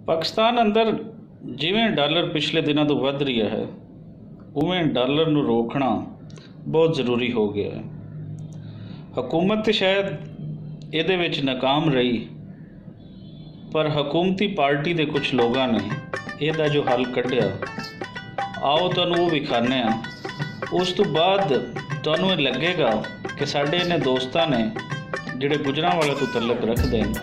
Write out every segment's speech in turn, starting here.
ਪਾਕਿਸਤਾਨ ਅੰਦਰ ਜਿਵੇਂ ਡਾਲਰ ਪਿਛਲੇ ਦਿਨਾਂ ਤੋਂ ਵੱਧ ਰਿਹਾ ਹੈ ਉਵੇਂ ਡਾਲਰ ਨੂੰ ਰੋਕਣਾ ਬਹੁਤ ਜ਼ਰੂਰੀ ਹੋ ਗਿਆ ਹੈ। ਹਕੂਮਤ ਤਾਂ ਸ਼ਾਇਦ ਇਹਦੇ ਵਿੱਚ ਨਾਕਾਮ ਰਹੀ, ਪਰ ਹਕੂਮਤੀ ਪਾਰਟੀ ਦੇ ਕੁਝ ਲੋਕਾਂ ਨੇ ਇਹਦਾ ਜੋ ਹੱਲ ਕੱਢਿਆ, ਆਓ ਤੁਹਾਨੂੰ ਉਹ ਵਿਖਾਉਂਦੇ ਹਾਂ। ਉਸ ਤੋਂ ਬਾਅਦ ਤੁਹਾਨੂੰ ਇਹ ਲੱਗੇਗਾ ਕਿ ਸਾਡੇ ਇਹਨੇ ਦੋਸਤਾਂ ਨੇ ਜਿਹੜੇ ਗੁਜਰਾਂਵਾਲੇ ਤੋਂ ਤਲਕ ਰੱਖਦੇ ਨੇ,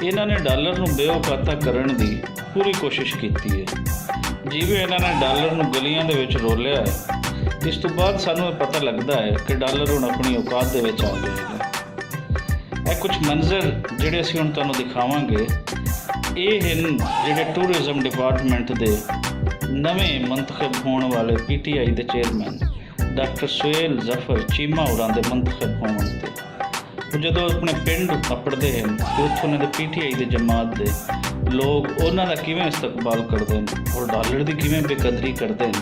ਇਹਨਾਂ ਨੇ ਡਾਲਰ ਨੂੰ ਬੇਔਕਾਤਾ ਕਰਨ ਦੀ ਪੂਰੀ ਕੋਸ਼ਿਸ਼ ਕੀਤੀ ਹੈ। ਜਿਵੇਂ ਇਹਨਾਂ ਨੇ ਡਾਲਰ ਨੂੰ ਗਲੀਆਂ ਦੇ ਵਿੱਚ ਰੋਲਿਆ ਹੈ, ਇਸ ਤੋਂ ਬਾਅਦ ਸਾਨੂੰ ਇਹ ਪਤਾ ਲੱਗਦਾ ਹੈ ਕਿ ਡਾਲਰ ਹੁਣ ਆਪਣੀ ਔਕਾਤ ਦੇ ਵਿੱਚ ਆ ਜਾਏਗਾ। ਇਹ ਕੁਝ ਮੰਜ਼ਰ ਜਿਹੜੇ ਅਸੀਂ ਹੁਣ ਤੁਹਾਨੂੰ ਦਿਖਾਵਾਂਗੇ, ਇਹ ਹਨ ਜਿਹੜੇ ਟੂਰਿਜ਼ਮ ਡਿਪਾਰਟਮੈਂਟ ਦੇ ਨਵੇਂ ਮੰਤਖਬ ਹੋਣ ਵਾਲੇ PTI ਦੇ ਚੇਅਰਮੈਨ ਡਾਕਟਰ ਸੁਹੇਲ ਜ਼ਫਰ ਚੀਮਾ ਹੋਰਾਂ ਦੇ ਮੰਤਖਬ ਹੋਣ ਤੇ ਉਹ ਜਦੋਂ ਆਪਣੇ ਪਿੰਡ ਅੱਪੜਦੇ ਹਨ ਅਤੇ ਉੱਥੋਂ ਉਹਨਾਂ ਦੇ PTI ਦੇ ਜਮਾਤ ਦੇ ਲੋਕ ਉਹਨਾਂ ਦਾ ਕਿਵੇਂ ਇਸਤਕਬਾਲ ਕਰਦੇ ਨੇ ਔਰ ਡਾਲਰ ਦੀ ਕਿਵੇਂ ਬੇਕਦਰੀ ਕਰਦੇ ਨੇ,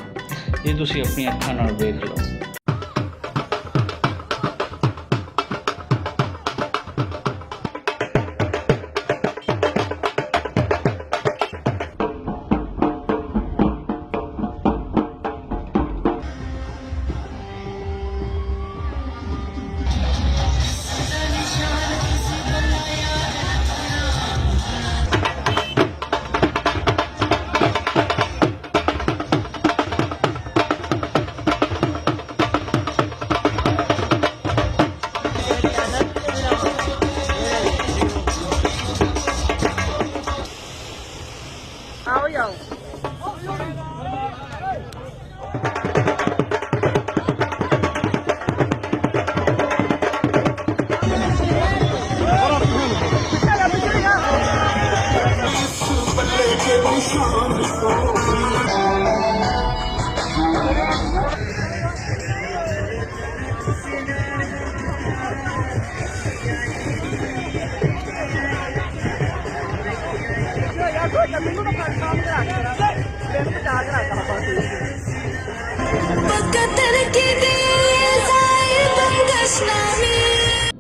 ਇਹ ਤੁਸੀਂ ਆਪਣੀਆਂ ਅੱਖਾਂ ਨਾਲ ਵੇਖ ਲਓ।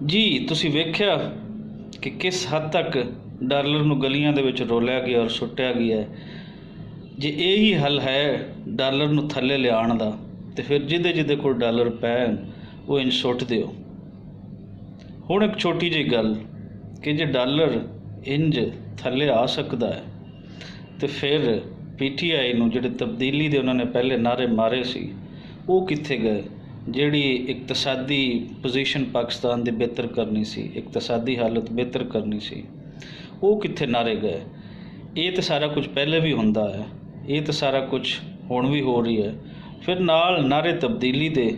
ਜੀ ਤੁਸੀਂ ਵੇਖਿਆ ਕਿ ਕਿਸ ਹੱਦ ਤੱਕ ਡਾਲਰ ਨੂੰ ਗਲੀਆਂ ਦੇ ਵਿੱਚ ਰੋਲਿਆ ਗਿਆ ਔਰ ਸੁੱਟਿਆ ਗਿਆ। ਜੇ ਇਹੀ ਹੱਲ ਹੈ ਡਾਲਰ ਨੂੰ ਥੱਲੇ ਲਿਆਉਣ ਦਾ, ਤੇ ਫਿਰ ਜਿਹਦੇ ਕੋਲ ਡਾਲਰ ਪੈਣ ਉਹ ਇੰਝ ਸੁੱਟ ਦਿਓ। ਹੁਣ ਇੱਕ ਛੋਟੀ ਜਿਹੀ ਗੱਲ ਕਿ ਜੇ ਡਾਲਰ ਇੰਝ ਥੱਲੇ ਆ ਸਕਦਾ ਹੈ, ਤੇ ਫਿਰ PTI ਨੂੰ ਜਿਹੜੇ ਤਬਦੀਲੀ ਦੇ ਉਹਨਾਂ ਨੇ ਪਹਿਲੇ ਨਾਅਰੇ ਮਾਰੇ ਸੀ ਉਹ ਕਿੱਥੇ ਗਏ? ਜਿਹੜੀ ਇਕਤਸਾਦੀ ਪੋਜੀਸ਼ਨ ਪਾਕਿਸਤਾਨ ਦੀ ਬਿਹਤਰ ਕਰਨੀ ਸੀ, ਇਕਤਸਾਦੀ ਹਾਲਤ ਬਿਹਤਰ ਕਰਨੀ ਸੀ, ਉਹ ਕਿੱਥੇ ਨਾਅਰੇ ਗਏ? ਇਹ ਤਾਂ ਸਾਰਾ ਕੁਝ ਪਹਿਲੇ ਵੀ ਹੁੰਦਾ ਹੈ, ਇਹ ਤਾਂ ਸਾਰਾ ਕੁਝ ਹੁਣ ਵੀ ਹੋ ਰਹੀ ਹੈ। ਫਿਰ ਨਾਲ ਨਾਅਰੇ ਤਬਦੀਲੀ ਦੇ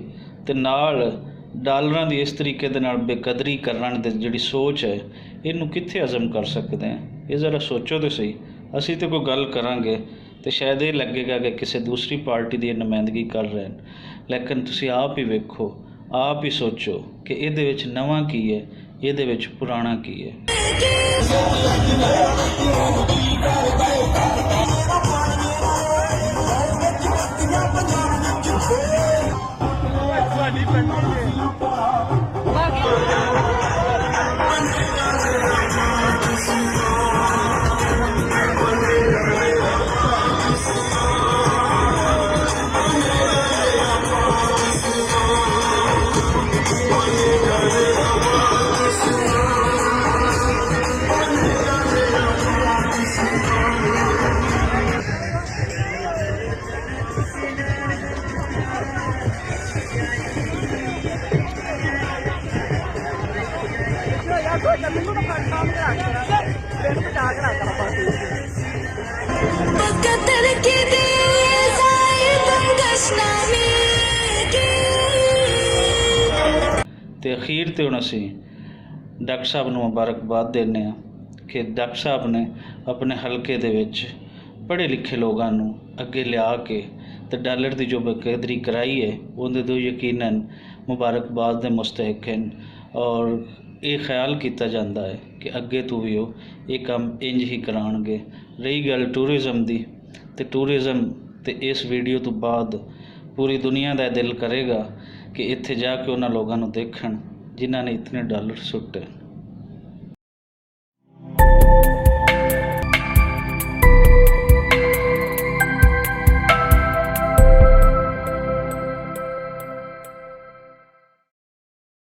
ਅਤੇ ਨਾਲ ਡਾਲਰਾਂ ਦੀ ਇਸ ਤਰੀਕੇ ਦੇ ਨਾਲ ਬੇਕਦਰੀ ਕਰਨ ਦੀ ਜਿਹੜੀ ਸੋਚ ਹੈ, ਇਹਨੂੰ ਕਿੱਥੇ ਹਜ਼ਮ ਕਰ ਸਕਦੇ ਹਾਂ? ਇਹ ਜ਼ਰਾ ਸੋਚੋ ਤਾਂ ਸਹੀ। ਅਸੀਂ ਤਾਂ ਕੋਈ ਗੱਲ ਕਰਾਂਗੇ ਤੇ ਸ਼ਾਇਦ ਇਹ ਲੱਗੇਗਾ ਕਿ ਕਿਸੇ ਦੂਸਰੀ ਪਾਰਟੀ ਦੀ ਨੁਮਾਇੰਦਗੀ ਕਰ ਰਹੇ ਹਨ, ਲੇਕਿਨ ਤੁਸੀਂ ਆਪ ਹੀ ਵੇਖੋ, ਆਪ ਹੀ ਸੋਚੋ ਕਿ ਇਹਦੇ ਵਿੱਚ ਨਵਾਂ ਕੀ ਹੈ, ਇਹਦੇ ਵਿੱਚ ਪੁਰਾਣਾ ਕੀ ਹੈ। ਤੇ ਅਖੀਰ ਤੇ ਹੁਣ ਅਸੀਂ ਡਾਕਟਰ ਸਾਹਿਬ ਨੂੰ ਮੁਬਾਰਕਬਾਦ ਦਿੰਦੇ ਹਾਂ ਕਿ ਡਾਕਟਰ ਸਾਹਿਬ ਨੇ ਆਪਣੇ ਹਲਕੇ ਦੇ ਵਿੱਚ ਪੜ੍ਹੇ ਲਿਖੇ ਲੋਕਾਂ ਨੂੰ ਅੱਗੇ ਲਿਆ ਕੇ ਤੇ ਡਾਲਰ ਦੀ ਜੋ ਬੇਕਦਰੀ ਕਰਾਈ ਹੈ ਉਹਦੇ ਤੋਂ ਯਕੀਨਨ ਮੁਬਾਰਕਬਾਦ ਦੇ ਮੁਸਤਹਿਕ ਹਨ। ਔਰ ਇਹ ਖਿਆਲ ਕੀਤਾ ਜਾਂਦਾ ਹੈ ਕਿ ਅੱਗੇ ਤੋਂ ਵੀ ਉਹ ਇਹ ਕੰਮ ਇੰਜ ਹੀ ਕਰਾਉਣਗੇ। ਰਹੀ ਗੱਲ ਟੂਰਿਜ਼ਮ ਦੀ, ਤੇ ਟੂਰਿਜ਼ਮ ਤੇ ਇਸ ਵੀਡੀਓ ਤੋਂ ਬਾਅਦ ਪੂਰੀ ਦੁਨੀਆ ਦਾ ਦਿਲ ਕਰੇਗਾ ਕਿ ਇੱਥੇ ਜਾ ਕੇ ਉਹਨਾਂ ਲੋਕਾਂ ਨੂੰ ਦੇਖਣ ਜਿਨ੍ਹਾਂ ਨੇ ਇਤਨੇ ਡਾਲਰ ਸੁੱਟੇ।